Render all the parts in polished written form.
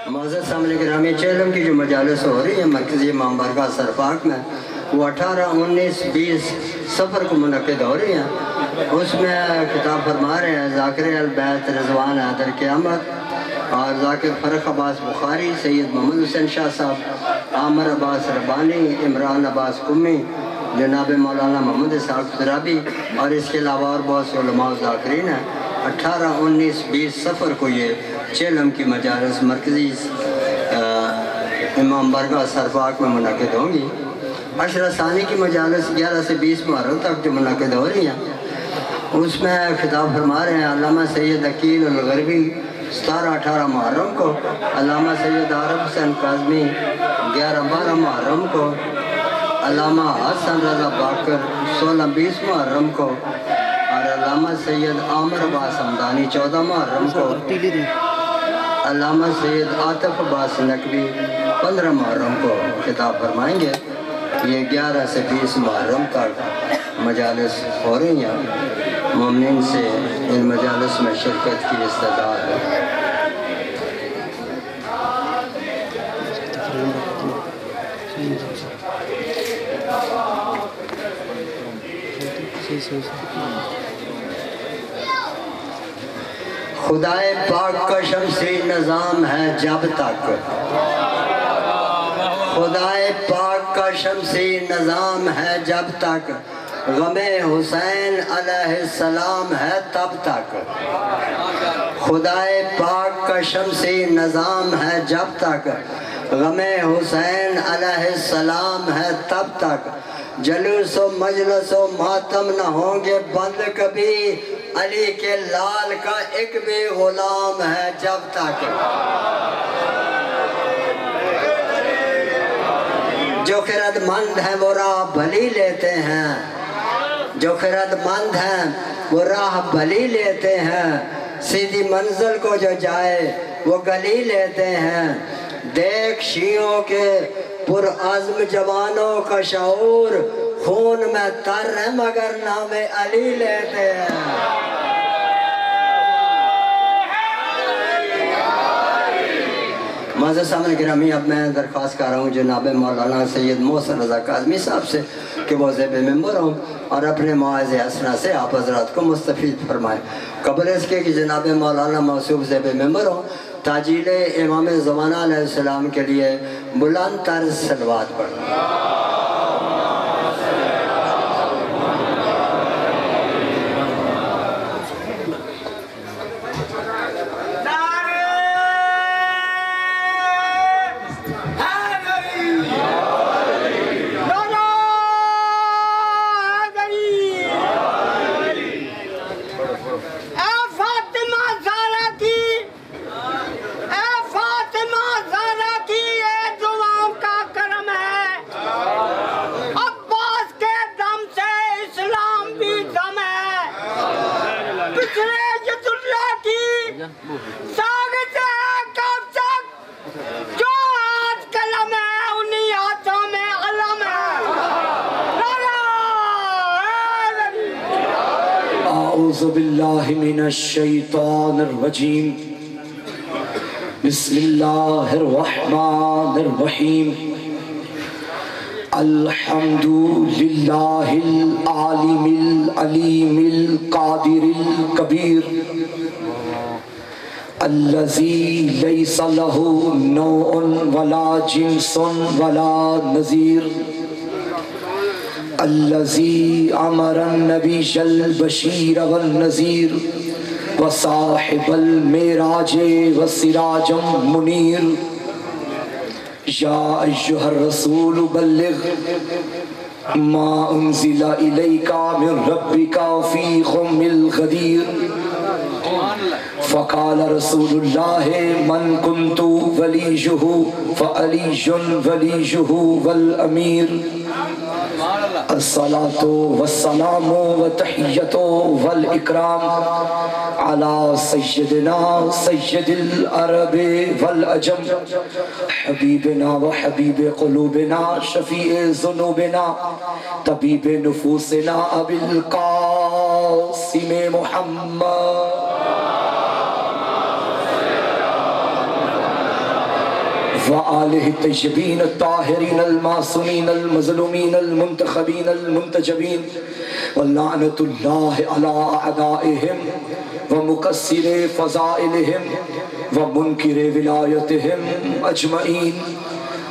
معزز سامنے گرامی چیلم کی جو مجالس ہو رہی ہے مرکزی امام بارگاہ سرپاک میں، وہ 18، 19، 20 سفر کو منعقد ہو رہی ہیں۔ اس میں خطاب فرما رہے ہیں ذاکر البیت رضوان حیدر قیامت اور ذاکر فرخ عباس بخاری، سید محمد حسین شاہ صاحب، عامر عباس ربانی، عمران عباس قمی، جناب مولانا محمد اسحاق ترابی اور اس کے علاوہ اور بہت سے علماء و ذاکرین ہیں۔ 18، 19، 20 سفر کو یہ چیلم کی مجالس مرکزی امام بارگاہ سرپاک میں منعقد ہوں گی۔ عشرہ ثانی کی مجالس 11 سے 20 محرم تک جو منعقد ہو رہی ہیں، اس میں خطاب فرما رہے ہیں علامہ سید عقیل الغربی 17، 18 محرم کو، علامہ سید عارف حسین کاظمی 11، 12 محرم کو، علامہ حسن رضا باقر 16، 20 محرم کو، اور علامہ سید عامر عباس حمدانی 14 محرم کو، علامہ سید عاطف عباس نقوی 15 محرم کو خطاب فرمائیں گے۔ یہ 11 سے 20 محرم تک مجالس ہو رہی ہیں۔ مومنین سے ان مجالس میں شرکت کی استعداد ہے۔ خدائے پاک کا شمسی نظام ہے جب تک، خدائے پاک کا شمسی نظام ہے جب تک، غم حسین علیہ السلام ہے تب تک، خدائے پاک کا شمسی نظام ہے جب تک، غم حسین علیہ السلام ہے تب تک، جلوس و مجلس و ماتم نہ ہوں گے بند کبھی، علی کے لال کا ایک بھی غلام ہے جب تک۔ جو خرد مند ہیں وہ راہ بھلی لیتے ہیں، جو خرد مند ہیں وہ راہ بھلی لیتے ہیں، سیدھی منزل کو جو جائے وہ گلی لیتے ہیں، دیکھ شیعوں کے پرعزم جوانوں کا شعور، خون میں تر ہے مگر نام علی لیتے ہیں۔ معزز سامعین گرامی، اب میں درخواست کر رہا ہوں جناب مولانا سید محسن رضا کاظمی صاحب سے کہ وہ زیب ممبر ہوں اور اپنے مواعظ حسنہ سے آپ حضرات کو مستفید فرمائیں۔ قبل اس کے کہ جناب مولانا موصوف زیب ممبر ہوں، تاجیل امام زمانہ علیہ السلام کے لیے بلند طرز صلوات پڑھیں۔ اعوذ باللہ من الشیطان الرجیم، بسم اللہ الرحمن الرحیم، الحمد للہ العالم العلیم القادر الکبیر، الذی لیس لہ نوع ولا جنس ولا نظیر، الذی امر النبی البشیر والنذیر وصاحب المعراج وسراج منیر، یا ایہا الرسول بلغ ما انزل الیک من ربک فی غم الغدیر، فقال رسول اللہ من کنت ولیہ فعلی ولیہ والامیر، الصلاة والسلام والتحیۃ والاکرام علی سیدنا سید العرب والعجم، حبیبنا و حبیب قلوبنا شفیع ذنوبنا طبیب نفوسنا ابی القاسم محمد وآلہ الطیبین الطاہرین المعصومین المظلومین المنتخبین المنتجبین ولعنۃ اللہ علی اعدائہم ومکسر فضائلہم ومنکر ولایتہم اجمعین.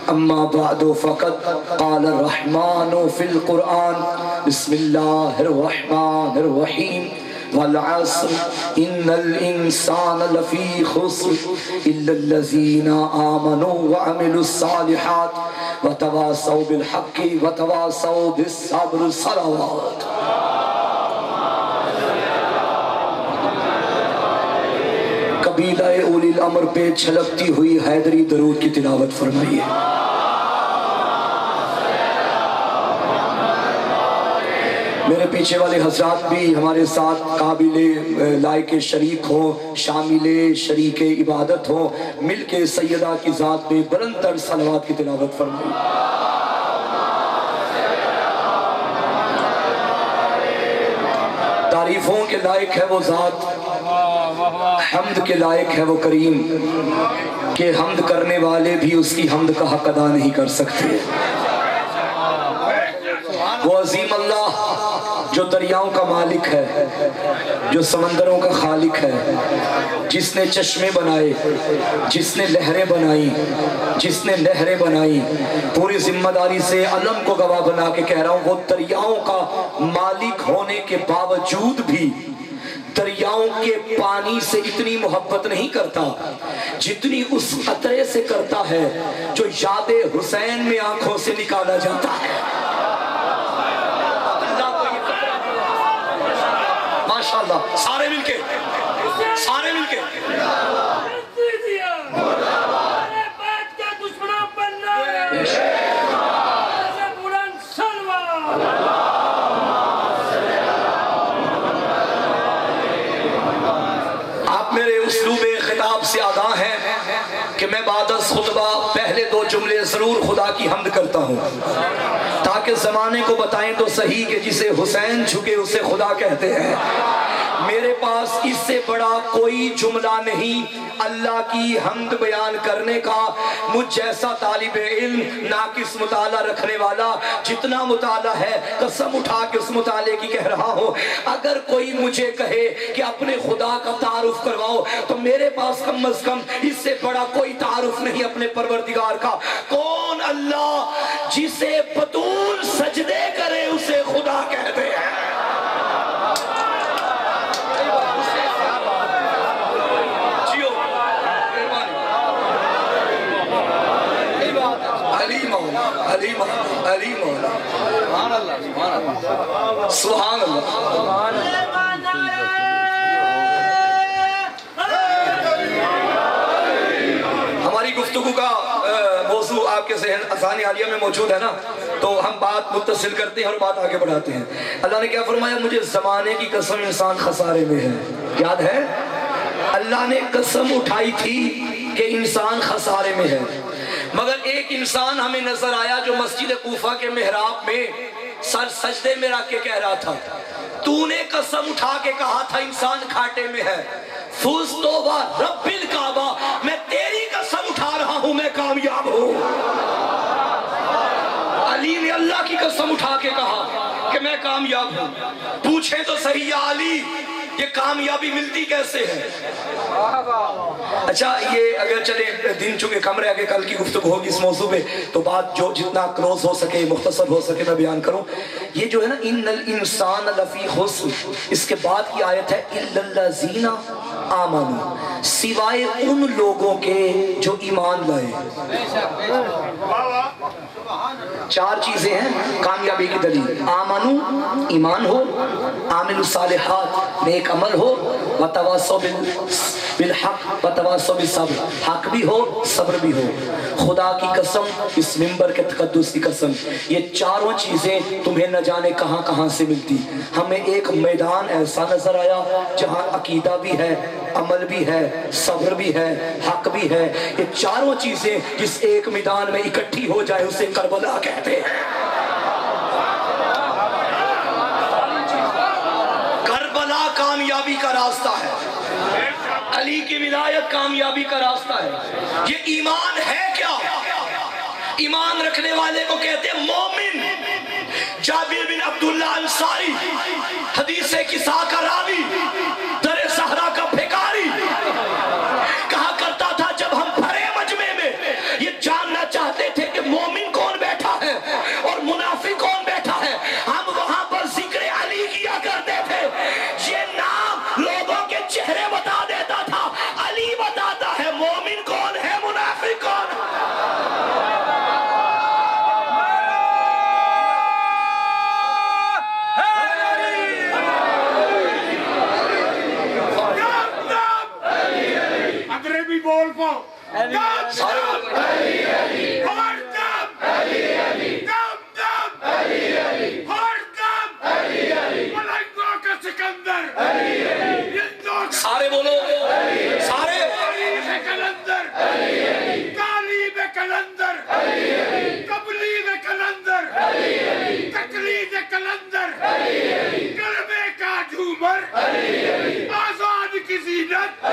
اما بعد فقد قال الرحمن فی القرآن بسم اللہ الرحمن الرحیم والعصر ان الانسان لفی خسر الا الذین آمنوا وعملوا الصالحات وتواصوا بالحق وتواصوا بالصبر. صلوات. قبیلہ اولی الامر پہ چھلکتی ہوئی حیدری درود کی تلاوت فرمائیے. میرے پیچھے والے حضرات بھی ہمارے ساتھ قابل لائق شریک ہوں، شامل شریک عبادت ہوں، مل کے سیدہ کی ذات پہ بلند تر صلوات کی تلاوت فرمائیے. تعریفوں کے لائق ہے وہ ذات، حمد کے لائق ہے وہ کریم کہ حمد کرنے والے بھی اس کی حمد کا حق ادا نہیں کر سکتے. وہ عظیم اللہ جو دریاؤں کا مالک ہے، جو سمندروں کا خالق ہے، جس نے چشمے بنائے، جس نے لہریں بنائی، جس نے نہریں بنائی، پوری ذمہ داری سے علم کو گواہ بنا کے کہہ رہا ہوں، وہ دریاؤں کا مالک ہونے کے باوجود بھی دریاؤں کے پانی سے اتنی محبت نہیں کرتا جتنی اس قطرے سے کرتا ہے جو یاد حسین میں آنکھوں سے نکالا جاتا ہے. ماشاءاللہ. سارے مل کے آپ میرے اسلوب خطاب سے آگاہ ہیں کہ میں بعد از خطبہ پہلے 2 جملے ضرور خدا کی حمد کرتا ہوں تاکہ زمانے کو بتائیں تو صحیح کہ جسے حسین جھکے اسے خدا کہتے ہیں. میرے پاس اس سے بڑا کوئی جملہ نہیں اللہ کی حمد بیان کرنے کا. مجھ جیسا طالب علم ناقص مطالعہ رکھنے والا جتنا مطالعہ ہے قسم اٹھا کے اس مطالعے کی کہہ رہا ہوں. اگر کوئی مجھے کہے کہ اپنے خدا کا تعارف کرواؤ تو میرے پاس کم از کم اس سے بڑا کوئی تعارف نہیں اپنے پروردگار کا. کون اللہ جسے بطول سجدے کرے اسے خدا کہتے ہیں. علی مولا سبحان اللہ. ہماری گفتگو کا موضوع آپ کے ذہن اذان عالیہ میں موجود ہے نا، تو ہم بات متصل کرتے ہیں اور بات آگے بڑھاتے ہیں. اللہ نے کیا فرمایا؟ مجھے زمانے کی قسم انسان خسارے میں ہے. یاد ہے اللہ نے قسم اٹھائی تھی کہ انسان خسارے میں ہے، مگر ایک انسان ہمیں نظر آیا جو مسجد کوفہ کے محراب میں سر سجدے میں رکھ کے کہہ رہا تھا تو نے قسم اٹھا کے کہا تھا انسان کھاٹے میں ہے، فزت و رب الکعبہ میں تیری قسم اٹھا رہا ہوں میں کامیاب ہوں. علی نے اللہ کی قسم اٹھا کے کہا کہ میں کامیاب ہوں. پوچھیں تو صحیح یا علی یہ کامیابی ملتی کیسے ہے؟ اچھا یہ اگر چلے دن چونکہ کم رہ گئے، کل کی گفتگو ہوگی اس موضوع پہ تو بات جو جتنا کلوز ہو سکے مختصر ہو سکے میں بیان کروں. یہ جو ہے نا ان الانسان لفی خسر، اس کے بعد کی آیت ہے الا الذین آمنوا، سوائے ان لوگوں کے جو ایمان لائے. 4 چیزیں ہیں کامیابی کی دلیل. آمنو ایمان ہو، عامل الصالحات نیک عمل ہو، وتواصوا بالحق وتواصوا بالصبر حق بھی ہو صبر بھی ہو. خدا کی قسم، اس منبر کے تقدس کی قسم، یہ 4 چیزیں تمہیں نہ جانے کہاں کہاں سے ملتی. ہمیں ایک میدان ایسا نظر آیا جہاں عقیدہ بھی ہے، عمل بھی ہے، صبر بھی ہے، حق بھی ہے. یہ 4 چیزیں جس ایک میدان میں اکٹھی ہو جائے اسے کربلا کہتے ہیں. کربلا کامیابی کا راستہ ہے، علی کی ولایت کامیابی کا راستہ ہے. یہ ایمان ہے کیا؟ ایمان رکھنے والے کو کہتے ہیں مومن۔ جابر بن عبداللہ انصاری حدیث کسا کا راوی، در صحرا کا بھکاری، کہا کرتا تھا جب ہم بھرے مجمع میں یہ جاننا چاہتے تھے کہ مومن کون بیٹھا ہے اور منافق کون بیٹھا ہے، ہم وہاں پر ذکر علی کیا کرتے تھے۔ یہ نام لوگوں کے چہرے بتا دیتا تھا، علی بتاتا ہے مومن کون ہے منافق کون ہے۔ بول پاؤ سارے بولو، سارے کلندر کالیب کلندر قبلیب کلندر تقلید کلندر کلمے کا جھومر آزاد کی زینت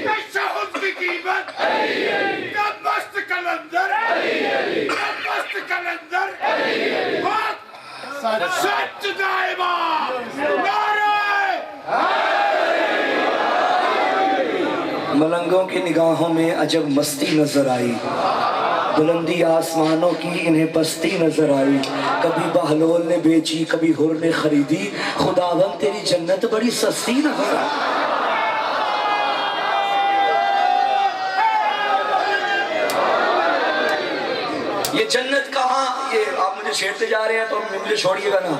تشہد کی قیمت کب مست کلندر کب مست کلندر سچ دائمہ نعرہ ملنگوں کی نگاہوں میں عجب مستی نظر آئی، بلندی آسمانوں کی انہیں پستی نظر آئی، کبھی بہلول نے بیچی کبھی حر نے خریدی، خداوند تیری جنت بڑی سستی نظر آئی۔ یہ جنت کہاں، یہ آپ مجھے چھیڑتے جا رہے ہیں تو مجھے چھوڑیے گا نا،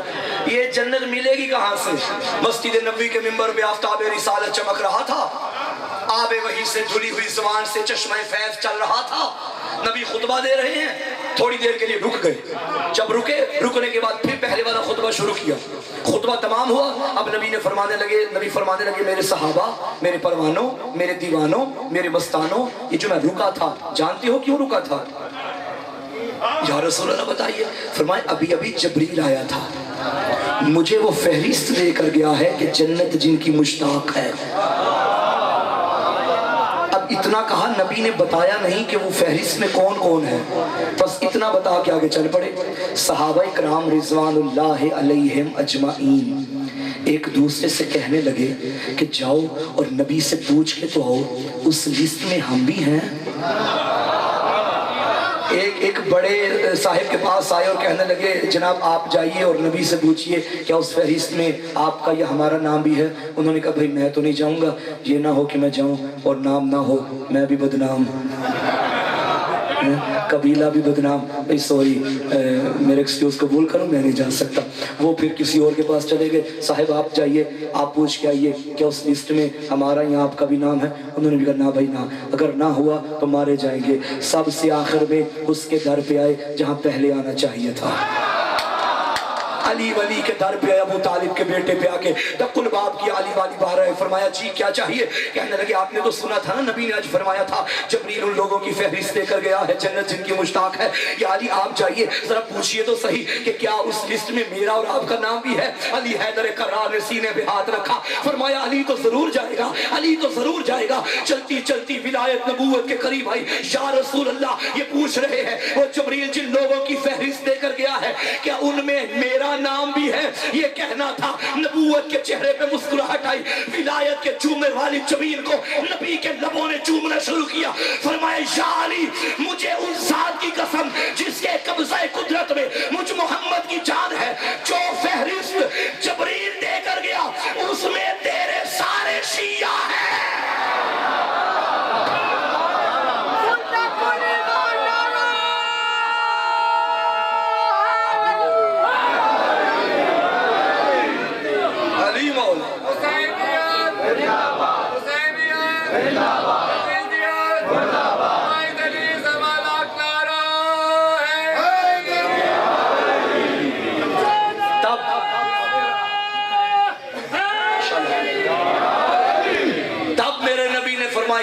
یہ جنت ملے گی کہاں سے؟ مسجد نبوی کے ممبر پہ آفتاب رسالت چمک رہا تھا، آب وحی سے دھلی ہوئی زبان سے چشمہ فیض چل رہا تھا، نبی خطبہ دے رہے ہیں، تھوڑی دیر کے لیے رک گئے، جب رکنے کے بعد پھر پہلے والا خطبہ شروع کیا، خطبہ تمام ہوا، اب نبی فرمانے لگے میرے صحابہ، میرے پروانوں، میرے دیوانوں، میرے مستانوں، یہ جو میں رکا تھا جانتے ہو کیوں رکا تھا؟ یا رسول اللہ بتائیے۔ فرمائے ابھی ابھی جبریل آیا تھا، مجھے وہ فہرست دے کر گیا ہے کہ جنت جن کی مشتاق ہے۔ اب اتنا کہا، نبی نے بتایا نہیں کہ وہ فہرست میں کون کون ہے، بس اتنا بتا کے آگے چل پڑے۔ صحابہ کرام رضوان اللہ علیہم اجمعین ایک دوسرے سے کہنے لگے کہ جاؤ اور نبی سے پوچھ کے تو آؤ اس لسٹ میں ہم بھی ہیں۔ ایک بڑے صاحب کے پاس آئے اور کہنے لگے جناب آپ جائیے اور نبی سے پوچھئے کیا اس فہرست میں آپ کا یا ہمارا نام بھی ہے؟ انہوں نے کہا بھائی میں تو نہیں جاؤں گا، یہ نہ ہو کہ میں جاؤں اور نام نہ ہو، میں بھی بدنام، قبیلہ بھی بدنام، بھائی سوری میرے ایکسکیوز قبول کرو، میں نہیں جا سکتا۔ وہ پھر کسی اور کے پاس چلے گئے، صاحب آپ جائیے، آپ پوچھ کے آئیے کیا اس لسٹ میں ہمارا یا آپ کا بھی نام ہے؟ انہوں نے بھی کہا نہ بھائی نہ، اگر نہ ہوا تو مارے جائیں گے۔ سب سے آخر میں اس کے در پہ آئے جہاں پہلے آنا چاہیے تھا، علی ولی کے در پہ، ابو طالب کے بیٹے پہ آکے تقل باب کی علی والی بار رہے۔ فرمایا جی کیا چاہیے؟ کہنے لگے آپ نے تو سنا تھا نا نبی نے آج فرمایا تھا جبریل ان لوگوں کی فہرست دے کر گیا ہے جنت جن کی مشتاق ہے، یا علی آپ جائیے ذرا پوچھئے تو صحیح کہ کیا اس لسٹ میں میرا اور آپ کا نام بھی ہے؟ علی حیدر کرار نے سینے پہ ہاتھ رکھا، فرمایا علی تو ضرور جائے گا، علی تو ضرور جائے گا۔ چلتی چلتی ولایت نبوت کے قریب آئی، یا رسول اللہ یہ پوچھ رہے ہیں وہ جبریل جن لوگوں کی فہرست دے کر گیا ہے کیا ان میں میرا نام بھی ہے؟ یہ کہنا تھا، نبوت کے چہرے پہ مسکراہٹ آئی، ولایت کے چومے والی زمین کو نبی کے لبوں نے چومنا شروع کیا۔ فرمایا یا علی مجھے ان ذات کی قسم جس کے قبضہ قدرت میں مجھ محمد کی جان ہے، جو فہرست جبریل دے کر گیا اس میں تیرے سارے شیعہ ہیں۔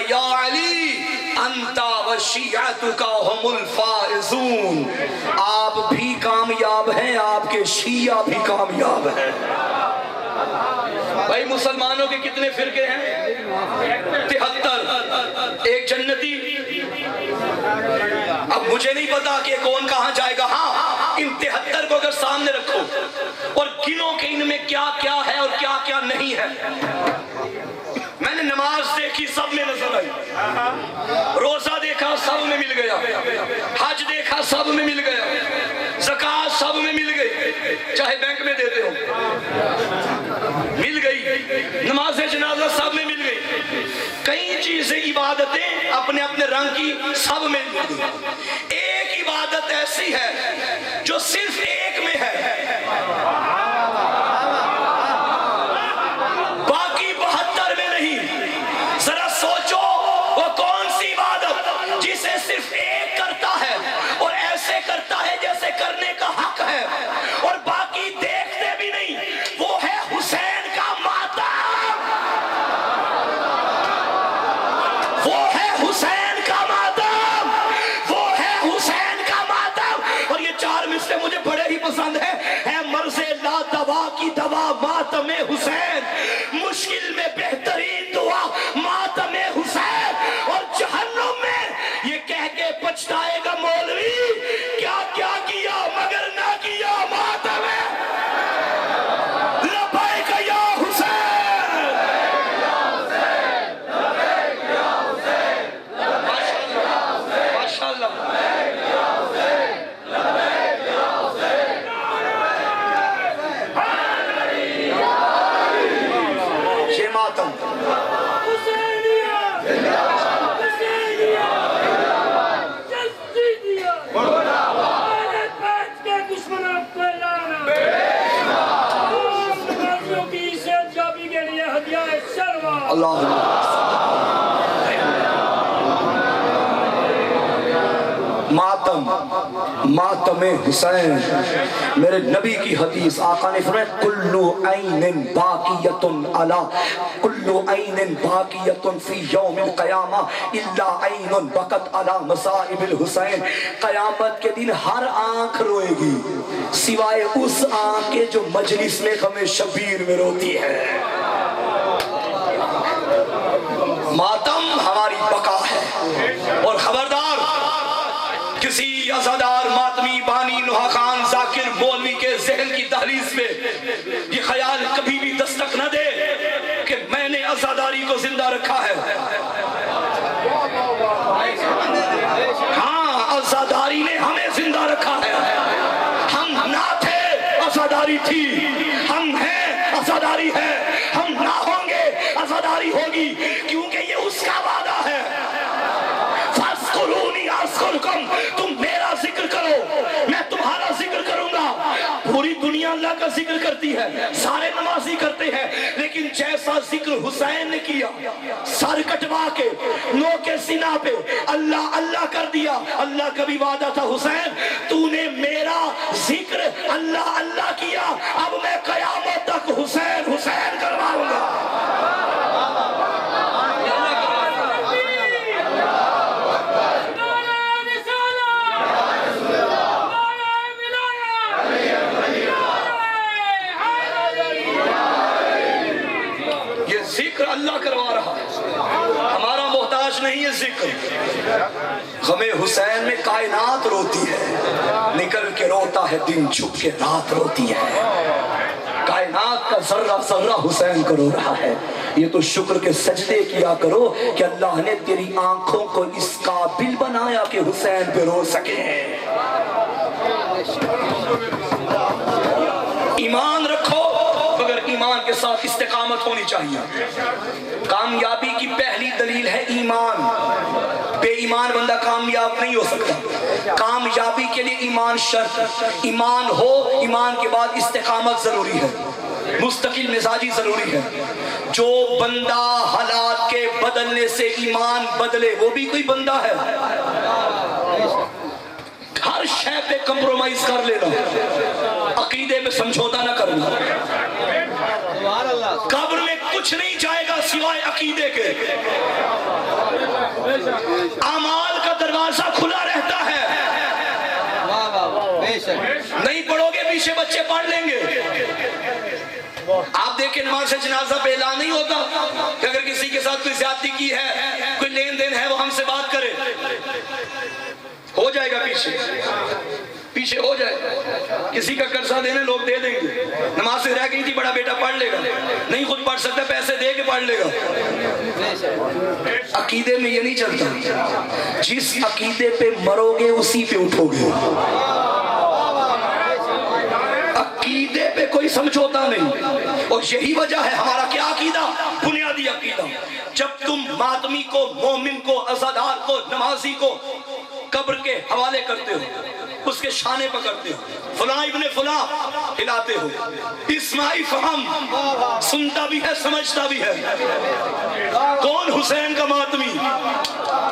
یا علی انت و شیعتک هم الفائزون، آپ بھی کامیاب ہیں، آپ کے شیعہ بھی کامیاب ہیں۔ بھائی مسلمانوں کے کتنے فرقے ہیں؟ 73، ایک جنتی مجھے نہیں پتا کہ کون کہاں جائے گا. ہاں ان 73 کو اگر سامنے رکھو اور گنو کہ ان میں کیا کیا ہے اور کیا کیا نہیں ہے. میں نے نماز دیکھی سب میں نظر آئی, روزہ دیکھا سب میں مل گیا, حج دیکھا سب میں مل گیا, زکوٰۃ سب میں مل گئی, چاہے بینک میں دیتے ہو مل گئی, نماز جنازہ سب میں مل گئی. کئی چیزیں عبادتیں اپنے اپنے رنگ کی سب میں مل گئی. ایک عبادت ایسی ہے جو صرف ایک میں ہے, باقی 72 میں نہیں. ذرا سوچو وہ کون سی عبادت جسے صرف ایک کرتا ہے اور ایسے کرتا ہے جیسے کرنے کا حق ہے اور باقی دیکھتے بھی نہیں. وہ ہے حسین کا ماتم, وہ ہے حسین کا ماتم, وہ ہے حسین کا ماتم. اور یہ 4 مصرے مجھے بڑے ہی پسند ہیں. اے مرض لا دوا کی دوا ماتم حسین, مشکل میں بہترین دعا ماتم حسین. اور جہنم میں یہ کہہ کے پچھتائے گا مولوی کیا کیا کیا مگر نہ کیا ماتم لبیک یا حسین. ماشاءاللہ یہ ماتم اللہ ماتم ماتم حسین. میرے نبی کی حدیث آقا نے فرمایا کلو عین باقیۃ علی کلو عین باقیۃ فی یوم القیامہ الا عین بکت علی مصائب الحسین. قیامت کے دن ہر آنکھ روئے گی سوائے اس آنکھ کے جو مجلس میں غم شبیر میں روتی ہے. ماتم ہماری بقا ہے. اور خبردار کسی عزادار ماتمی بانی نوحہ خان ذاکر مولوی کے ذہن کی دہلیز پہ یہ خیال کبھی بھی دستک نہ دے کہ میں نے عزاداری کو زندہ رکھا ہے. ہاں عزاداری نے ہمیں زندہ رکھا ہے. ہم نہ تھے عزاداری تھی, ہم ہیں عزاداری ہے, ہم نہ ہوں گے عزاداری ہوگی, کیونکہ یہ اس کا وعدہ ہے. فَاذْكُرُونِي أَذْكُرْكُمْ, تم میرا ذکر کرو میں تمہارا ذکر کروں گا. پوری دنیا اللہ کا ذکر کرتی ہے, سارے نمازی کرتے ہیں, لیکن جیسا ذکر حسین نے کیا سر کٹوا کے نو کے سینہ پہ اللہ اللہ کر دیا. اللہ کا بھی وعدہ تھا حسین تو نے میرا ذکر اللہ اللہ کیا, اب میں قیامت تک حسین حسین کرواؤں گا. ذکر اللہ کروا رہا ہے, ہمارا محتاج نہیں ہے ذکر. غم حسین میں کائنات روتی ہے, نکل کے روتا ہے دن, چھپ کے رات روتی ہے. کائنات کا ذرہ ذرہ حسین کو رو رہا ہے. یہ تو شکر کے سجدے کیا کرو کہ اللہ نے تیری آنکھوں کو اس قابل بنایا کہ حسین پہ رو سکے. ایمان رکھو مگر ایمان کے ساتھ استقامت ہونی چاہیے. کامیابی کی پہلی دلیل ہے ایمان. بے ایمان بندہ کامیاب نہیں ہو سکتا. کامیابی کے لیے ایمان شرط. ایمان ہو, ایمان کے بعد استقامت ضروری ہے, مستقل مزاجی ضروری ہے. جو بندہ حالات کے بدلنے سے ایمان بدلے وہ بھی کوئی بندہ ہے. ہر شے پہ کمپرومائز کر لینا, عقیدے میں سمجھوتا نہ کرنا. قبر میں کچھ نہیں جائے گا سوائے عقیدے کے. اعمال کا دروازہ کھلا رہتا ہے, نہیں پڑھو گے پیچھے بچے پڑھ لیں گے. آپ دیکھیں نماز جنازہ پہ اعلان نہیں ہوتا کہ اگر کسی کے ساتھ کوئی زیادتی کی ہے, کوئی لین دین ہے, وہ ہم سے بات کرے. ہو ہو جائے گا پیچھے ہو جائے گا. کسی کا قرضہ دینے لوگ دے دیں گے. نماز سے رہ گئی تھی بڑا بیٹا پڑھ لے گا, نہیں خود پڑھ سکتا پیسے دے کے پڑھ لے گا. عقیدے میں یہ نہیں چلتا, جس عقیدے پہ مرو گے اسی پہ اٹھو گے. عقیدے پہ کوئی سمجھوتا نہیں, اور یہی وجہ ہے ہمارا کیا عقیدہ, بنیادی عقیدہ. جب تم ماتمی کو, مومن کو, عزادار کو, نمازی کو قبر کے حوالے کرتے ہو, اس کے شانے پکڑتے ہو, فلاں ابن فلاں ہلاتے ہو, اسماعی فہم سنتا بھی ہے سمجھتا بھی ہے. کون حسین کا ماتمی,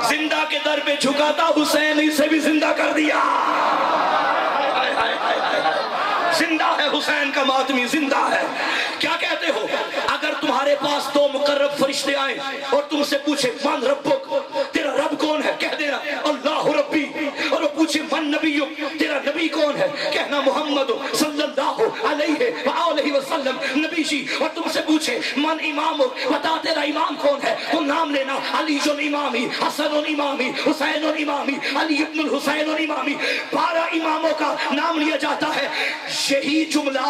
زندہ کے در پہ جھکا تھا, حسین اسے بھی زندہ کر دیا. زندہ ہے حسین کا ماتمی, زندہ ہے. کیا کہتے ہو, اگر تمہارے پاس دو مقرب فرشتے آئیں اور تم سے پوچھے من ربک, تیرا رب کون ہے, کہہ دینا اللہ ربی. اور وہ پوچھے من نبیک, تیرا نبی کون ہے, کہنا محمد صلی اللہ علیہ وآلہ وسلم نبی جی. اور تم سے پوچھے من امامک, بتا تیرا امام کون ہے, تو نام لینا علی امامی, حسن امامی, حسین امامی, علی ابن الحسین امامی. 12 اماموں کا نام لیا جاتا ہے. یہی جملہ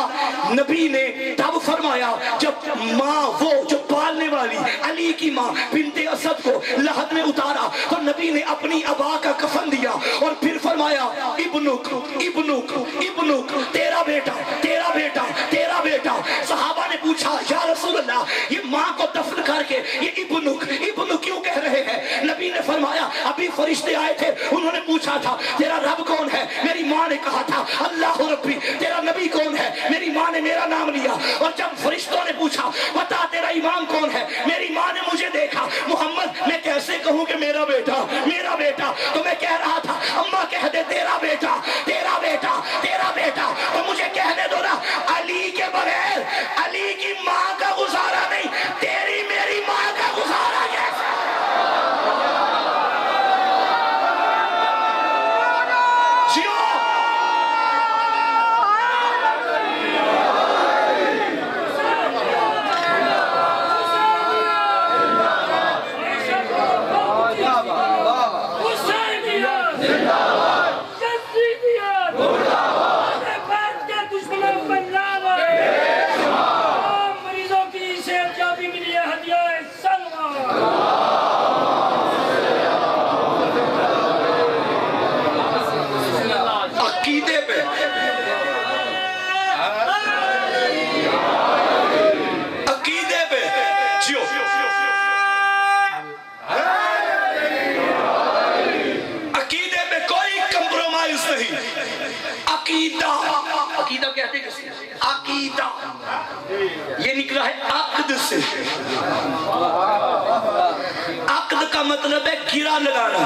نبی نے تب فرمایا جب ماں, وہ جو پالنے والی علی کی ماں بنت اسد کو لحد میں اتارا, تو نبی نے اپنی ابا کا کفن دیا اور پھر فرمایا ابنک ابنک ابنک, تیرا بیٹا تیرا بیٹا تیرا بیٹا. صحابہ نے پوچھا یا رسول اللہ, یہ ماں کو دفن کر کے یہ ابنک ابنک کیوں کہہ رہے ہیں؟ نبی نے فرمایا ابھی فرشتے آئے تھے, انہوں نے پوچھا تھا تیرا رب کون ہے, میری ماں نے کہا تھا اللہ ربی. تیرا نبی کون ہے, میری ماں نے میرا نام لیا. اور جب فرشتوں نے پوچھا بتا تیرا امام کون ہے, میری ماں نے مجھے دیکھا, محمد میں کیسے کہوں کہ میرا بیٹا میرا بیٹا, تو میں کہہ رہا تھا اماں کہہ دے تیرا بیٹا تیرا بیٹا تیرا بیٹا. تو مجھے کہنے دو نا, علی کے بغیر علی کی ماں کا گزارا نہیں, تیری میری ماں کا گزارا کیسے؟ عقیدہ کہتے ہیں, عقیدہ یہ نکلا ہے عقد سے. عقد کا مطلب ہے گرا لگانا.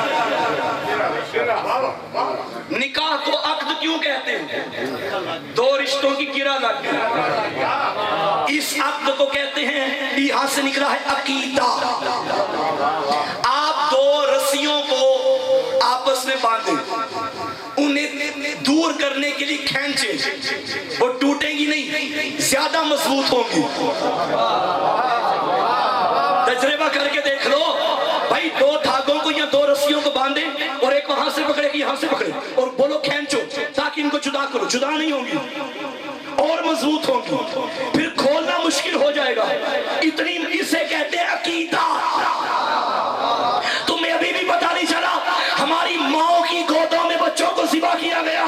نکاح کو عقد کیوں کہتے ہیں؟ دو رشتوں کی گرا لگ گئی, اس عقد کو کہتے ہیں. یہاں سے نکلا ہے عقیدہ. آپ دو رسیوں کو آپس میں باندھیں, انہیں دور کرنے کے لیے کھینچے, وہ ٹوٹیں گی نہیں, زیادہ مضبوط ہوں گی. تجربہ کر کے دیکھ لو بھائی, دو دھاگوں کو یا دو رسیوں کو باندھیں اور ایک وہاں سے پکڑے یہاں سے پکڑے, اور بولو کھینچو تاکہ ان کو جدا کرو, جدا نہیں ہوں گی اور مضبوط ہوں گی, پھر کھولنا مشکل ہو جائے گا. اتنی اسے کہتے ہیں عقیدہ. تمہیں ابھی بھی پتہ نہیں چلا, ہماری ماؤں کی گودوں میں بچوں کو ذبح کیا گیا,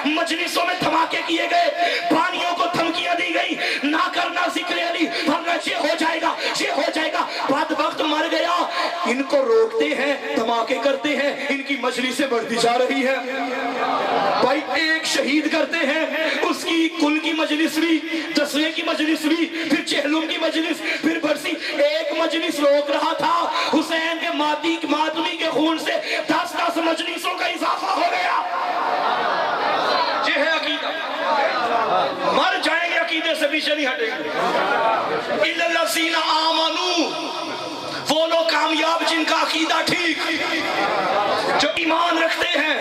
مجلسوں میں دھماکے کیے گئے, پانیوں کو دھمکیاں دی گئی, نہ کرنا ذکر علی, ورنہ یہ ہو جائے گا یہ ہو جائے گا. بدبخت مر گیا, ان کو روکتے ہیں, دھماکے کرتے ہیں, ان کی مجلسیں بڑھتی جا رہی ہے. بھائی ایک شہید کرتے ہیں, اس کی کل کی مجلس بھی, جسوے کی مجلس بھی, پھر چہلم کی مجلس, پھر برسی. ایک مجلس روک رہا تھا, حسین کے ماتمی کے خون سے 10 مجلسوں کا اضافہ ہو گیا. یہ ہے عقیدہ. مر جائیں گے عقیدے سے پیچھے نہیں ہٹیں گے. اِلَّا الَّذِينَ آمَنُوا, وہ لوگ کامیاب جن کا عقیدہ ٹھیک, جو ایمان رکھتے ہیں.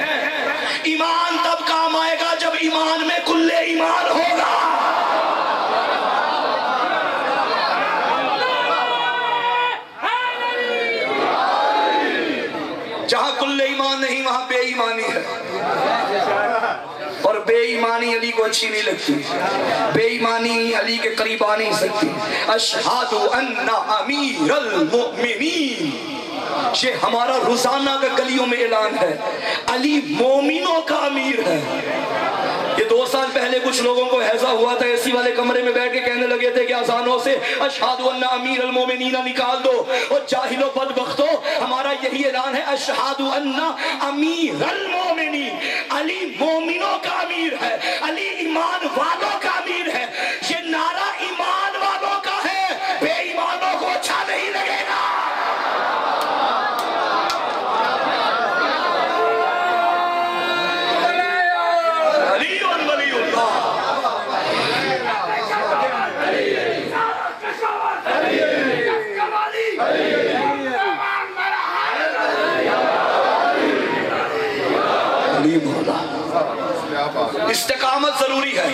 ایمان تب کام آئے گا جب ایمان میں کل ایمان ہوگا. جہاں کل ایمان نہیں وہاں بے ایمانی ہے. ہے اور بے ایمانی علی کو اچھی نہیں لگتی، بے ایمانی علی کے قریب آ نہیں سکتی۔ اشہد ان امیر المؤمنین، یہ ہمارا روزانہ کا گلیوں میں اعلان ہے، علی مومنوں کا امیر ہے۔ یہ 2 سال پہلے کچھ لوگوں کو ہیضہ ہوا تھا، اسی والے کمرے میں بیٹھ کے کہنے لگے تھے کہ اذانوں سے اشہد ان امیر المومنین نکال دو، اور جاہلو بدبختو ہمارا یہی اعلان ہے، اشہد ان امیر المومنین، علی مومنوں کا امیر ہے، علی ایمان والوں کا امیر ہے۔ یہ نعرہ ایمان والوں کا ہے، بے ایمانوں کو اچھا نہیں لگے گا۔ استقامت ضروری ہے۔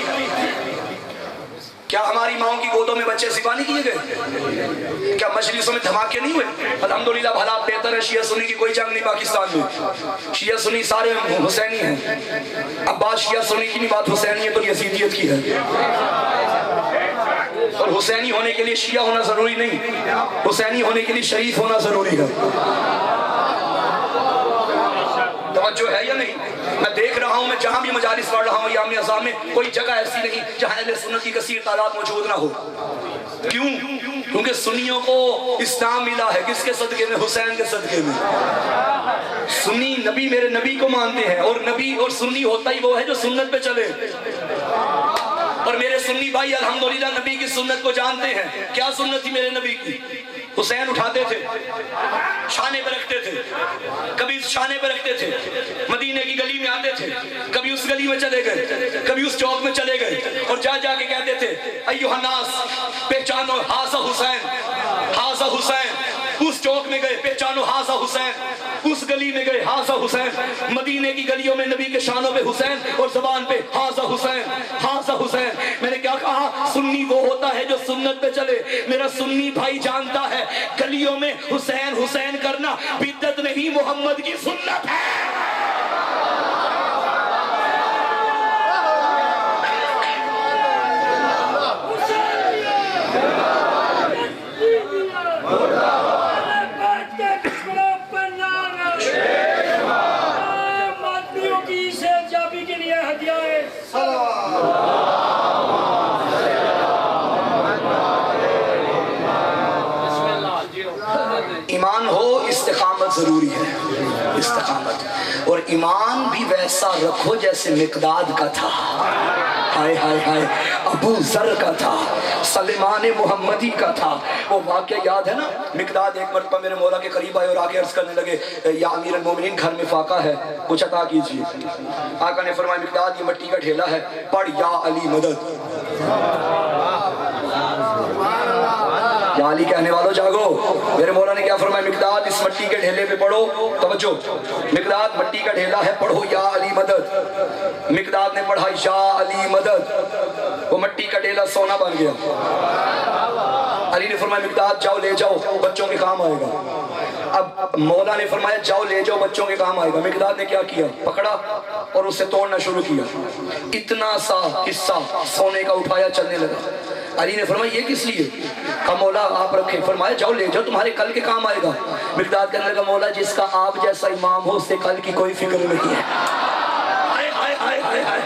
کیا ہماری ماؤں کی گودوں میں بچے سپاہ نہیں کیے گئے؟ کیا مجلسوں میں دھماکے نہیں ہوئے؟ الحمدللہ بھلا بہتر ہے، شیعہ سنی کی کوئی جنگ نہیں پاکستان میں، شیعہ سنی سارے حسینی ہیں۔ اب بات شیعہ سنی کی نہیں، بات حسینیت اور یزیدیت کی ہے، اور حسینی ہونے کے لیے شیعہ ہونا ضروری نہیں، حسینی ہونے کے لیے شریف ہونا ضروری ہے۔ توجہ ہے یا نہیں؟ میں دیکھ رہا ہوں، میں جہاں بھی مجالس پڑھ رہا ہوں ایام اعظام میں، کوئی جگہ ایسی نہیں جہاں اہل سنت کی کثیر تعداد موجود نہ ہو۔ کیوں؟ کیونکہ سنیوں کو اسلام ملا ہے کس کے صدقے میں؟ حسین کے صدقے میں۔ سنی نبی میرے نبی کو مانتے ہیں، اور نبی اور سنی ہوتا ہی وہ ہے جو سنت پہ چلے، اور میرے سنی بھائی الحمدللہ نبی کی سنت کو جانتے ہیں۔ کیا سنت تھی میرے نبی کی؟ حسین اٹھاتے تھے، شانے پہ رکھتے تھے، کبھی شانے پہ رکھتے تھے، مدینے کی گلی میں آتے تھے، کبھی اس گلی میں چلے گئے، کبھی اس چوک میں چلے گئے، اور جا جا کے کہتے تھے ایھا الناس پہچانو ھذا حسین، ھذا حسین۔ اس چوک میں گئے پہچانو ھذا حسین، اس گلی میں گئے ھذا حسین، مدینے کی گلیوں میں نبی کے شانوں پہ حسین، اور زبان پہ ھذا حسین، ھذا حسین۔ میں نے کیا کہا؟ سنی وہ ہوتا ہے جو سنت پہ چلے۔ میرا سنی بھائی جانتا ہے گلیوں میں حسین حسین کرنا بدعت نہیں، محمد کی سنت ہے۔ ایمان ہو، استقامت ضروری ہے، استقامت، اور ایمان بھی ویسا رکھو جیسے مقداد کا تھا، ہائے ہائے ہائے، ابو ذر کا تھا، سلیمان محمدی کا تھا۔ وہ واقعہ یاد ہے نا؟ مقداد ایک مرتبہ میرے مولا کے قریب آئے اور آگے عرض کرنے لگے یا امیر المومنین گھر میں فاقہ ہے، کچھ عطا کیجیے۔ آقا نے فرمایا مقداد یہ مٹی کا ڈھیلا ہے، پڑھ یا علی مدد۔ یا علی کہنے والوں جاگو۔ میرے مولا نے کیا فرمایا؟ مقداد اس مٹی کے ڈھیلے پہ پڑھو، توجہ، مقداد مٹی کا ڈھیلا ہے، پڑھو یا علی مدد۔ مقداد نے پڑھا یا علی مدد، وہ مٹی کا ڈھیلا سونا بن گیا۔ علی نے فرمایا مقداد جاؤ لے جاؤ، بچوں کے کام آئے گا۔ اب مولا نے فرمایا جاؤ لے جاؤ، بچوں کے کام آئے گا۔ مقداد نے کیا کیا؟ پکڑا اور اسے توڑنا شروع کیا، اتنا سا حصہ سونے کا اٹھایا، چلنے لگا۔ علی نے فرمایا یہ کس لیے؟ کہا مولا آپ رکھیں۔ فرمایا جاؤ لے جاؤ، تمہارے کل کے کام آئے گا۔ مقداد کہنے لگا مولا جس کا آپ جیسا امام ہو اس سے کل کی کوئی فکر نہیں ہے۔ ہائے ہائے ہائے ہائے ہائے،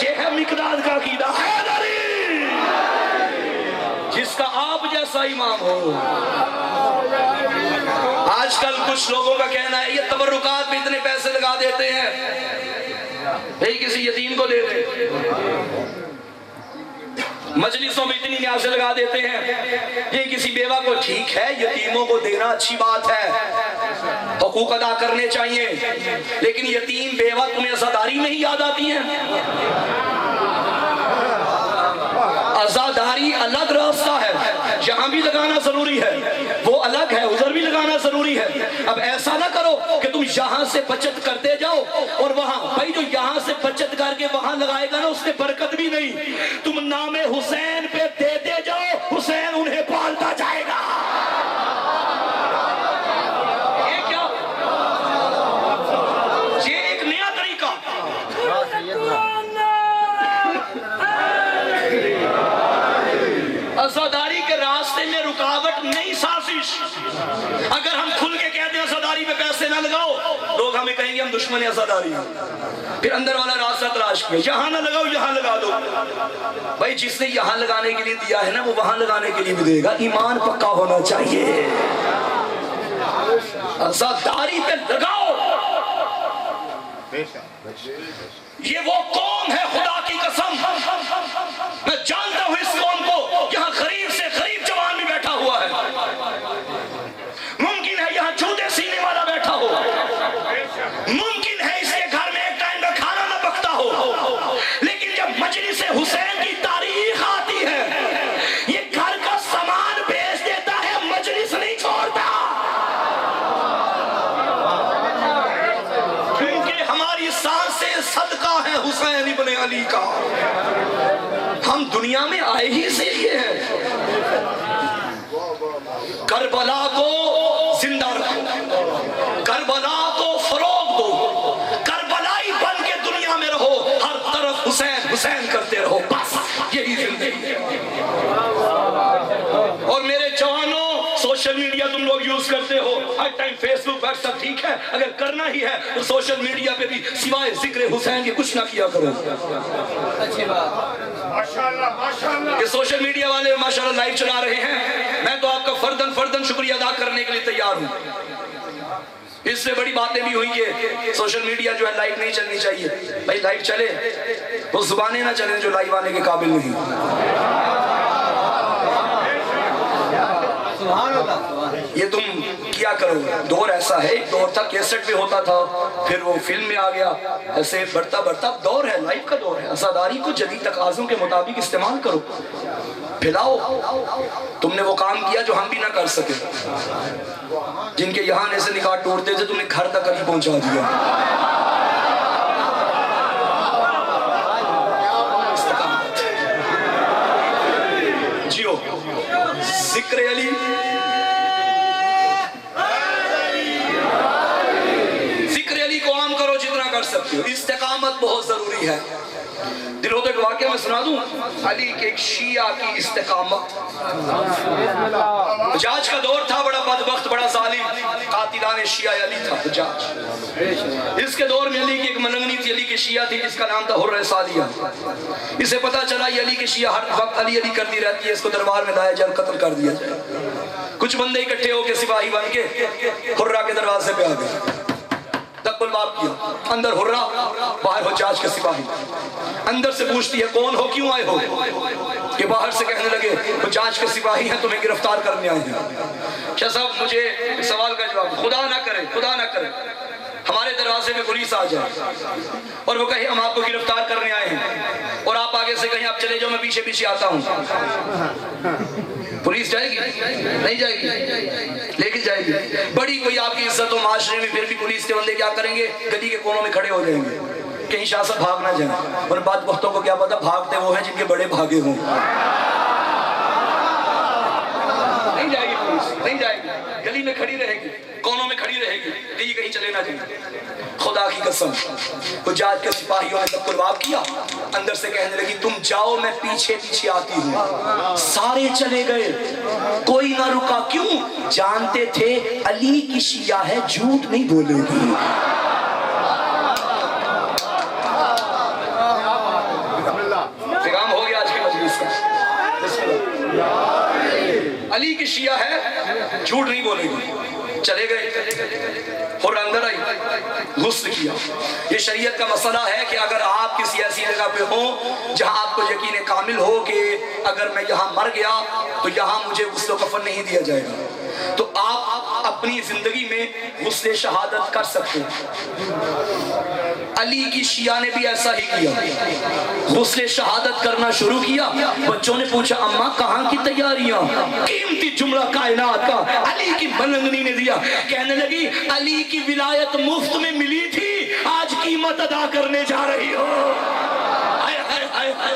یہ ہے مقداد کا عقیدہ، حیدری، جس کا آپ جیسا امام ہو۔ آج کل کچھ لوگوں کا کہنا ہے یہ تبرکات میں اتنے پیسے لگا دیتے ہیں، یہی کسی یتیم کو دے دے، مجلسوں میں اتنی نیازیں لگا دیتے ہیں، یہ کسی بیوہ کو۔ ٹھیک ہے یتیموں کو دینا اچھی بات ہے، حقوق ادا کرنے چاہیے، لیکن یتیم بیوہ تمہیں عزاداری میں ہی یاد آتی ہیں؟ عزاداری الگ راستہ ہے، یہاں بھی لگانا ضروری ہے، وہ الگ ہے، ادھر بھی لگانا ضروری ہے۔ اب ایسا نہ کرو کہ تم یہاں سے بچت کرتے جاؤ اور وہاں، بھائی جو یہاں سے بچت کر کے وہاں لگائے گا نا اس میں برکت بھی نہیں۔ تم نام حسین پہ دیتے جاؤ، حسین انہیں پالتا جائے گا۔ یہ کیا؟ یہ ایک نیا طریقہ نہ لگاؤ، لوگ ہمیں کہیں گے ہم دشمن عزاداری ہیں. پھر اندر والا راستہ تلاش کیا، یہاں نہ لگاؤ یہاں لگا دو. بھائی جس نے یہاں لگانے کے لیے دیا ہے نا وہ وہاں لگانے کے لیے بھی دے گا. ایمان پکا ہونا چاہیے. عزاداری پہ لگاؤ. یہ وہ قوم ہے خدا کی قسم، میں جانتا ہوں اس قوم کو. یہاں غریب سے غریب جوان بھی بیٹھا ہوا ہے، ممکن ہے یہاں جوتے سینے والا بیٹھا ہو، ممکن ہے اس کے گھر میں ایک ٹائم کا کھانا نہ پکتا ہو، لیکن جب مجلس حسین کی تاریخ آتی ہے یہ گھر کا سامان بیچ دیتا ہے، مجلس نہیں چھوڑتا. صدقہ ہے حسین ابن علی کا. ہم دنیا میں آئے ہی اسی لیے ہیں. کربلا کو زندہ رکھو، کربلا کو فروغ دو، کربلائی بن کے دنیا میں رہو، ہر طرف حسین حسین کرتے رہو، بس یہی زندگی ہے. اور میرے جوانوں سوشل میڈیا تم لوگ یوز کرتے ہو، ہر ٹائم فیس بک واٹس ایپ، ٹھیک ہے اگر کرنا ہی ہے تو سوشل میڈیا پہ بھی سوائے ذکر حسین کے کچھ نہ کیا کرو. اچھی بات، ماشاءاللہ. یہ سوشل میڈیا والے ماشاءاللہ لائیو چلا رہے ہیں، میں تو آپ کا فرداً شکریہ ادا کرنے کے لیے تیار ہوں. اس سے بڑی باتیں بھی ہوئی کہ سوشل میڈیا جو ہے لائیو نہیں چلنی چاہیے. بھائی لائیو چلے، وہ زبانیں نہ چلیں جو لائیو آنے کے قابل نہیں. یہ تم کیا کرو. دور ایسا ہے، ایک دور تھا کیسٹ پہ ہوتا تھا، پھر وہ فلم میں آ گیا، ایسے بڑھتا بڑھتا دور ہے، لائف کا دور ہے. عزاداری کو جدید تقاضوں کے مطابق استعمال کرو، پھیلاؤ. تم نے وہ کام کیا جو ہم بھی نہ کر سکے. جن کے یہاں آنے سے نکاح ٹوٹتے تھے تم نے گھر تک کبھی پہنچا دیا. جیو ذکر علی، ذکر علی کو عام کرو جتنا کر سکتے ہو. استقامت بہت ضروری ہے. دلوں تو ایک واقعہ میں سنا دوں، علی کے ایک شیعہ کی استقامت. حجاج کا دور تھا، بڑا بدبخت، بڑا ظالم، قاتلان شیعہ علی تھا حجاج. اس کے دور میں علی کی ایک منگنی تھی، علی کے شیعہ تھی جس کا نام تھا حر سعدیہ. اسے پتا چلا یہ علی کے شیعہ ہر وقت علی علی کرتی رہتی ہے، اس کو دربار میں لایا جائے، قتل کر دیا جائے. کچھ بندے اکٹھے ہو کے سپاہی بن کے حرہ کے دروازے پہ آ گئے. دق الباب کیا، اندر حرہ، باہر حجاج کے سپاہی. اندر سے پوچھتی ہے کون ہو، کیوں آئے ہو؟ کہ باہر سے کہنے لگے حجاج کے سپاہی ہیں، تمہیں گرفتار کرنے آئے ہیں. شاہ صاحب مجھے ایک سوال کا جواب، خدا نہ کرے ہمارے دروازے میں پولیس آ جائے اور وہ کہے ہم آپ کو گرفتار کرنے آئے ہیں، اور آپ آگے سے کہیں آپ چلے جاؤ میں پیچھے پیچھے آتا ہوں. پولیس جائے گی؟ نہیں جائے گی، لیکن جائے گی. بڑی کوئی آپ کی عزت و معاشرے میں، پھر بھی پولیس کے بندے کیا کریں گے؟ گلی کے کونوں میں کھڑے ہو جائیں گے کہیں شاہ صاحب بھاگ نہ جائیں. اور بات وقتوں کو کیا پتا، بھاگتے وہ ہیں جن کے بڑے بھاگے ہوں. نہیں جائے گی پولیس، نہیں جائے گی، گلی میں کھڑی رہے گی، کونوں میں کھڑی رہے گی کہ یہ کہیں چلے نہ جائیں. خدا کی قسم حجاج کے سپاہیوں نے تب قرباب کیا. اندر سے کہنے لگی تم جاؤ میں پیچھے پیچھے آتی ہوں. سارے چلے گئے، کوئی نہ رکا. کیوں؟ جانتے تھے علی کی شیعہ ہے، جھوٹ نہیں بولے گی. پیغام ہو گیا آج کی مجلس کا. علی کی شیعہ ہے، جھوٹ نہیں بولے گی. چلے گئے اور اندر آئی، غسل کیا. یہ شریعت کا مسئلہ ہے کہ اگر آپ کسی ایسی جگہ پہ ہوں جہاں آپ کو یقین کامل ہو کہ اگر میں یہاں مر گیا تو یہاں مجھے غسل و کفن نہیں دیا جائے گا، تو آپ اپنی زندگی میں غسل شہادت کر سکتے ہیں. علی کی شیعہ نے بھی ایسا ہی کیا، غسل شہادت کرنا شروع کیا. بچوں نے پوچھا اماں کہاں کی تیاریاں؟ قیمتی جملہ کائنات کا علی کی ملنگنی نے دیا. کہنے لگی علی کی ولایت مفت میں ملی تھی، آج قیمت ادا کرنے جا رہی ہو. ہائے ہائے ہائے ہائے.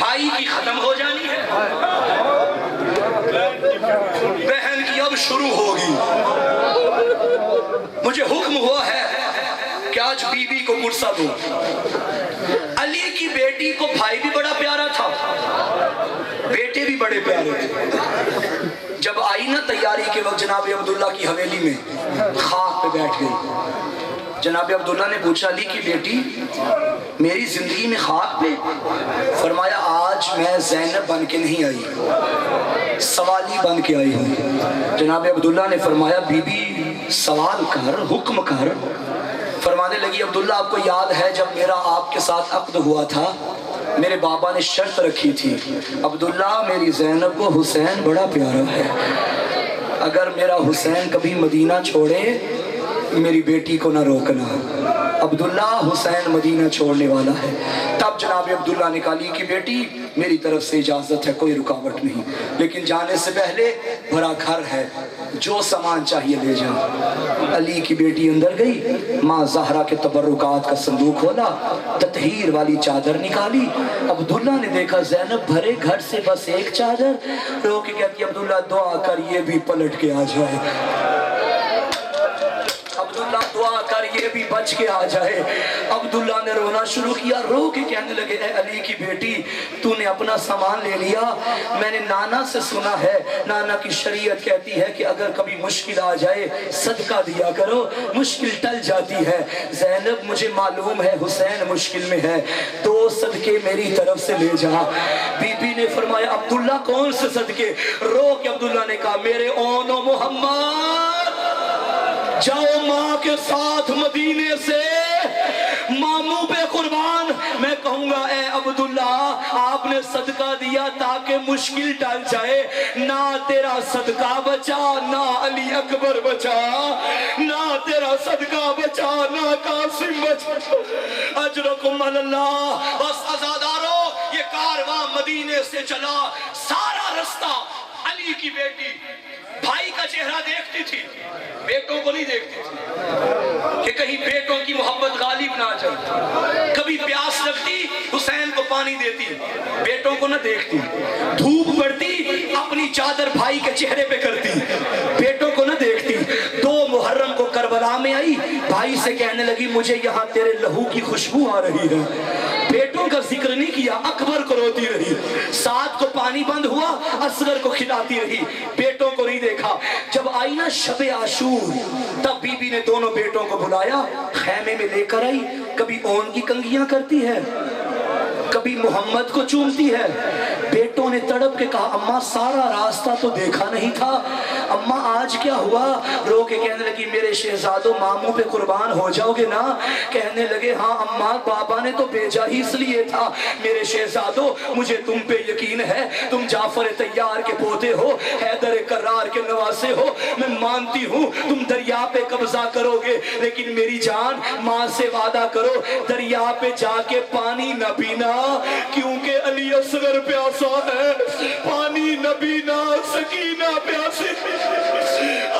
بھائی کی ختم ہو جانی ہے، بہن کی اب شروع ہوگی۔ مجھے حکم ہوا ہے کہ آج بی بی کو پرسہ دو۔ علی کی بیٹی کو بھائی بھی بڑا پیارا تھا، بیٹے بھی بڑے پیارے تھے۔ جب آئی نا تیاری کے وقت جناب عبداللہ کی حویلی میں خاک پہ بیٹھ گئی۔ جناب عبداللہ نے پوچھا علی کی بیٹی میری زندگی میں خاک پہ؟ فرمایا آج میں زینب بن کے نہیں آئی، سوالی بن کے آئی ہوں۔ جناب عبداللہ نے فرمایا بی بی سوال کر، حکم کر۔ فرمانے لگی عبداللہ آپ کو یاد ہے جب میرا آپ کے ساتھ عقد ہوا تھا میرے بابا نے شرط رکھی تھی، عبداللہ میری زینب کو حسین بڑا پیارا ہے، اگر میرا حسین کبھی مدینہ چھوڑے میری بیٹی کو نہ روکنا، عبداللہ حسین مدینہ چھوڑنے والا ہے۔ تب جناب عبداللہ نے کہا علی کی بیٹی میری طرف سے اجازت ہے، کوئی رکاوٹ نہیں، لیکن جانے سے پہلے بڑا گھر ہے، جو سامان چاہیے لے جاؤ۔ علی کی بیٹی اندر گئی، ماں زہرا کے تبرکات کا صندوق کھولا، تطہیر والی چادر نکالی۔ عبداللہ نے دیکھا زینب بھرے گھر سے بس ایک چادر، رو کے کہتی عبداللہ دعا کر یہ بھی پلٹ کے آ جائے، عبداللہ دعا کر یہ بھی بچ کے آ جائے۔ عبداللہ نے رونا شروع کیا، رو کے کہنے لگے اے علی کی بیٹی تو نے اپنا سامان لے لیا، میں نے نانا سے سنا ہے نانا کی شریعت کہتی ہے کہ اگر کبھی مشکل آ جائے صدقہ دیا کرو، مشکل ٹل جاتی ہے۔ زینب مجھے معلوم ہے حسین مشکل میں ہے، دو صدقے میری طرف سے لے جا۔ بی بی نے فرمایا عبداللہ کون سے صدقے؟ رو کے عبداللہ نے کہا میرے اون و محمد جاؤ ماں کے ساتھ مدینے سے ماموں پہ قربان، میں کہوں گا اے عبداللہ آپ نے صدقہ دیا تاکہ مشکل ٹل جائے، نہ تیرا صدقہ بچا نہ علی اکبر بچا، نہ تیرا صدقہ بچا نہ قاسم بچا، اجرکم اللہ۔ بس عزادارو یہ کارواں مدینے سے چلا، سارا رستہ علی کی بیٹی بھائی کا چہرہ دیکھتی تھی، بیٹوں کو نہیں دیکھتی تھی کہ کہیں بیٹوں کی محبت غالب نہ جائے۔ کبھی پیاس لگتی حسین کو پانی دیتی، بیٹوں کو نہ دیکھتی، دھوپ پڑتی اپنی چادر بھائی کے چہرے پہ کرتی، بیٹوں کو نہ دیکھتی۔ 2 محرم کو کربلا میں آئی، بھائی سے کہنے لگی مجھے یہاں تیرے لہو کی خوشبو آ رہی ہے، بیٹوں کا ذکر نہیں کیا، اکبر کو روتی رہی۔ 7 کو پانی بند ہوا، اصغر کو کھلاتی رہی، بیٹوں کو نہیں دیکھا۔ جب آئی نا شب عاشور تب بی بی نے دونوں بیٹوں کو بلایا، خیمے میں لے کر آئی، کبھی اون کی کنگیاں کرتی ہے، کبھی محمد کو چومتی ہے۔ بیٹوں نے تڑپ کے کہا اماں سارا راستہ تو دیکھا نہیں تھا، اماں آج کیا ہوا؟ رو کے کہنے لگی میرے شہزادوں ماموں پہ قربان ہو جاؤ گے نا؟ کہنے لگے ہاں اماں بابا نے تو بھیجا ہی اس لیے تھا، میرے شہزادوں مجھے تم پہ یقین ہے، تم جعفر طیار کے پوتے ہو، حیدر کرار کے نواسے ہو، میں مانتی ہوں تم دریا پہ قبضہ کرو گے، لیکن میری جان ماں سے وعدہ کرو دریا پہ جا کے پانی نہ پینا، کیونکہ علی اصغر پیاسا ہے، پانی نہ پینا، سکینہ پیاسی۔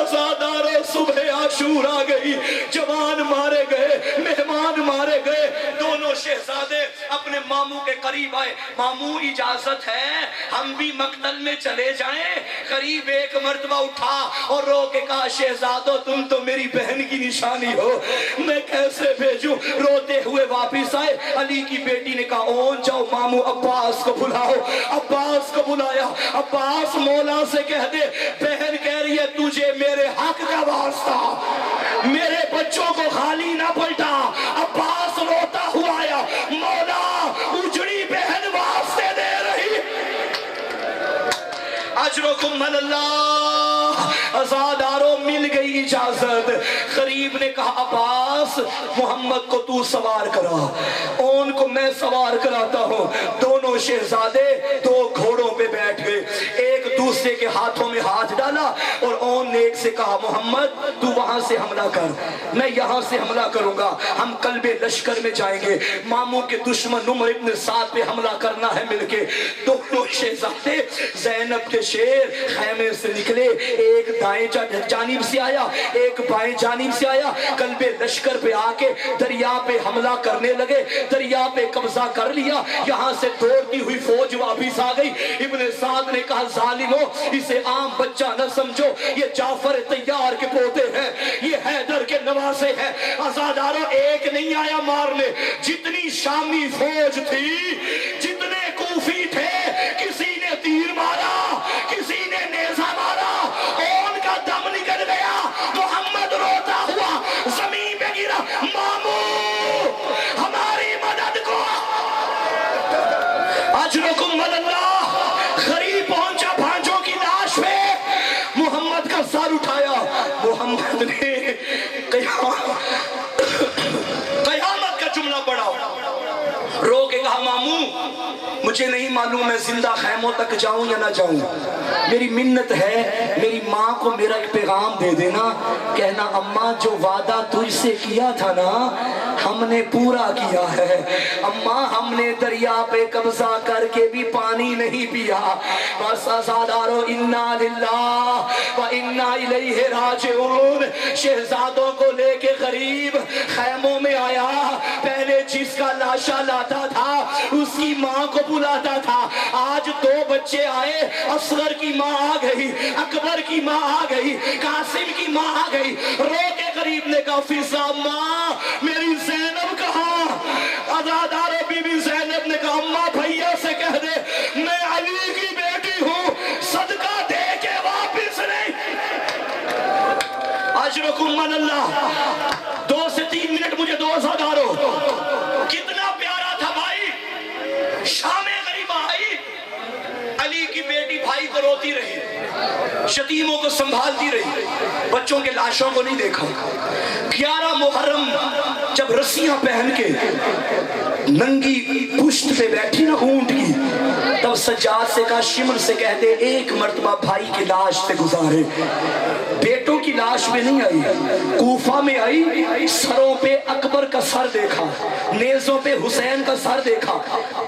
عزاداروں صبح عاشور آ گئی، جوان مارے گئے، مہمان مارے گئے، دونوں شہزادے اپنے ماموں کے قریب آئے، ماموں اجازت ہے ہم بھی مقتل میں چلے جائیں؟ قریب ایک مرتبہ اٹھا اور رو کے کہا شہزادوں تم تو میری بہن کی نشانی ہو، میں کیسے بھیجوں؟ روتے ہوئے واپس آئے، علی کی بیٹی نے کہا اون جاؤ ماموں عباس کو بلاؤ، عباس کو بلایا، عباس مولا سے کہہ دے بہن کہہ رہی ہے تجھے میرے حق کا واسطہ، میرے بچوں کو خالی نہ پلٹا۔ عباس روتا ہوا آیا، مولا اجڑی بہن واسطے دے رہی، اجرکم اللہ۔ عزاداروں مل گئی اجازت، قریب نے کہا عباس محمد کو تو سوار کرا، اون کو میں سوار کراتا ہوں۔ دونوں شہزادے 2 گھوڑوں پہ بیٹھ گئے، ایک دوسرے دوسرے کے ہاتھوں میں ہاتھ ڈالا اور اون نے ایک سے کہا محمد تو وہاں سے حملہ کر، میں یہاں سے حملہ کروں گا، ہم قلب لشکر میں جائیں گے، ماموں کے دشمن عمر ابن سعد پہ حملہ کرنا ہے مل کے۔ دونوں شہزادے زینب کے شیر خیمے سے نکلے، ایک دائیں جانب سے آیا ایک بائیں جانب سے آیا، قلب لشکر پہ آ کے دریا پہ حملہ کرنے لگے، دریا پہ قبضہ کر لیا، یہاں سے دوڑتی ہوئی فوج واپس آ گئی۔ ابن سعد نے کہا ظالمو اسے عام بچہ نہ سمجھو، یہ جعفر طیار کے پوتے ہیں، یہ حیدر کے نواسے ہیں، آزاداروں ایک نہیں آیا مارنے، جتنی شامی فوج تھی جتنے کوفی تھے کسی نے تیر مارا کسی نے نیزہ مارا، ان کا دم نکل گیا، محمد روتا ہوا زمین پہ گرا، مامو ہماری مدد کو اجرکم اللہ۔ غریب پہنچا بھانجوں کی لاش پہ، محمد کا سر اٹھایا، محمد نے قیامت کا جملہ پڑھا، رو کے کہا مامو مجھے نہیں معلوم میں زندہ خیموں تک جاؤں یا نہ جاؤں، میری منت ہے میری ماں کو میرا ایک پیغام دے دینا، کہنا اماں جو وعدہ تجھ سے کیا تھا نا ہم نے پورا کیا ہے، اماں ہم نے دریا پہ قبضہ کر کے بھی پانی نہیں پیا، بس آزادارو انا للہ و انا الیہ راجعون۔ شہزادوں کو لے کے غریب خیموں میں آیا، پہلے جس کا لاشا لاتا تھا اس کی ماں کو بلاتا تھا، آج دو بچے آئے، اصغر کی ماں آ گئی، اکبر کی ماں آ گئی، قاسم کی ماں آ گئی، رو کے غریب نے کہا فضا ماں میری زینب کہاں؟ آزادار بی بی زینب نے کہا اماں بھیا سے کہہ دے میں علی کی بیٹی ہوں، صدقہ دے کے واپس نہیں۔ اجرکم من اللہ۔ 2 سے 3 منٹ مجھے دو آزادارو، کتنا پیارا تھا بھائی، شام غریبہ آئی، علی کی بیٹی بھائی کو روتی رہی، یتیموں کو سنبھالتی رہی، بچوں کے لاشوں کو نہیں دیکھا۔ 11 محرم جب رسیاں پہن کے ننگی پشت پہ بیٹھی نا اونٹ کی، تب سجاد سے کہا شمر سے کہہ دے ایک مرتبہ بھائی کی لاش سے گزارے۔ بیٹوں کی لاش میں نہیں آئی، کوفہ میں آئی، سروں پہ اکبر کا سر دیکھا، نیزوں پہ حسین کا سر دیکھا،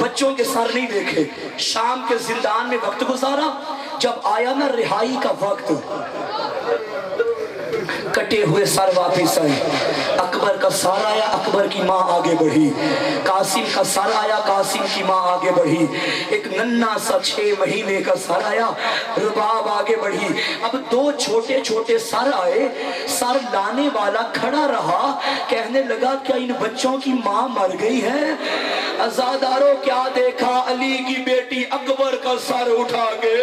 بچوں کے سر نہیں دیکھے۔ شام کے زندان میں وقت گزارا، جب آیا نا رہائی کا وقت، کٹے ہوئے سر واپس آئے، اکبر کا سر آیا، اکبر کی ماں آگے بڑھی، قاسم کا سر آیا، قاسم کی ماں آگے بڑھی، ایک ننھا سا 6 مہینے کا سر آیا، رباب آگے بڑھی۔ اب 2 چھوٹے چھوٹے سر آئے، سر لانے والا کھڑا رہا، کہنے لگا کیا ان بچوں کی ماں مر گئی ہے؟ عزاداروں کیا دیکھا؟ علی کی بیٹی اکبر کا سر اٹھا کے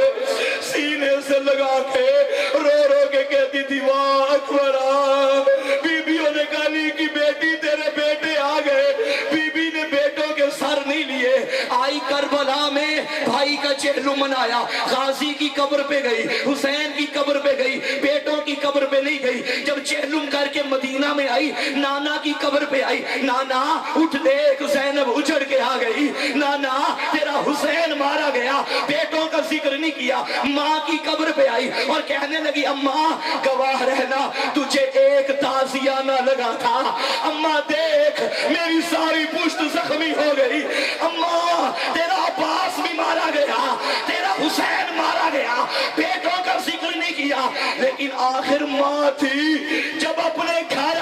سینے سے لگا کے رو رو کے کہتی تھی واہ اکبر آ۔ بیویوں نے کہا علی کی بیٹی تیرے بیٹے آ گئے، بی بی نے بیٹوں کے سر نہیں لیے، آئی کربلا میں بھائی کا چہلم منایا، غازی کی قبر پہ گئی، حسین کی قبر پہ گئی، بیٹوں کی قبر پہ نہیں گئی۔ جب چہلم کر کے مدینہ میں آئی، نانا کی قبر پہ آئی، نانا اٹھ دیکھ زینب اجڑ کے آ گئی، نانا تیرا حسین مارا گیا، بیٹوں کا ذکر نہیں کیا۔ ماں کی قبر پہ آئی اور کہنے لگی اماں گواہ رہنا تجھے ایک تازیہ نہ لگا تھا، اماں دیکھ میری ساری پشت زخمی ہو گئی، اماں تیرا عباس بھی مارا گیا، تیرا حسین مارا گیا، بیٹوں کا ذکر نہیں کیا، لیکن آخر ماں تھی جب اپنے گھر